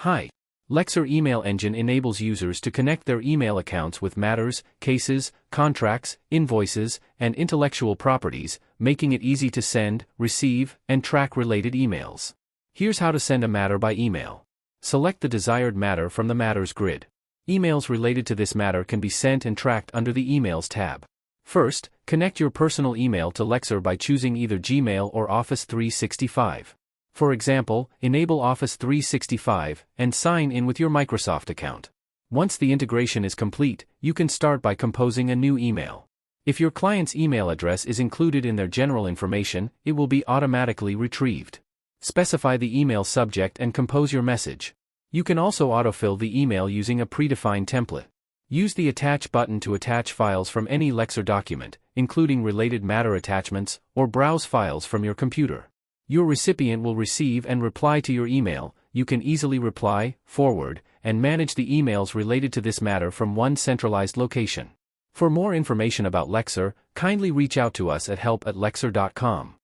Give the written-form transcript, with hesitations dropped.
Hi. Lexzur email engine enables users to connect their email accounts with matters, cases, contracts, invoices, and intellectual properties, making it easy to send, receive, and track related emails. Here's how to send a matter by email. Select the desired matter from the Matters grid. Emails related to this matter can be sent and tracked under the Emails tab. First, connect your personal email to Lexzur by choosing either Gmail or Office 365. For example, enable Office 365 and sign in with your Microsoft account. Once the integration is complete, you can start by composing a new email. If your client's email address is included in their general information, it will be automatically retrieved. Specify the email subject and compose your message. You can also autofill the email using a predefined template. Use the Attach button to attach files from any Lexzur document, including related matter attachments, or browse files from your computer. Your recipient will receive and reply to your email. You can easily reply, forward, and manage the emails related to this matter from one centralized location. For more information about Lexzur, kindly reach out to us at help@lexzur.com.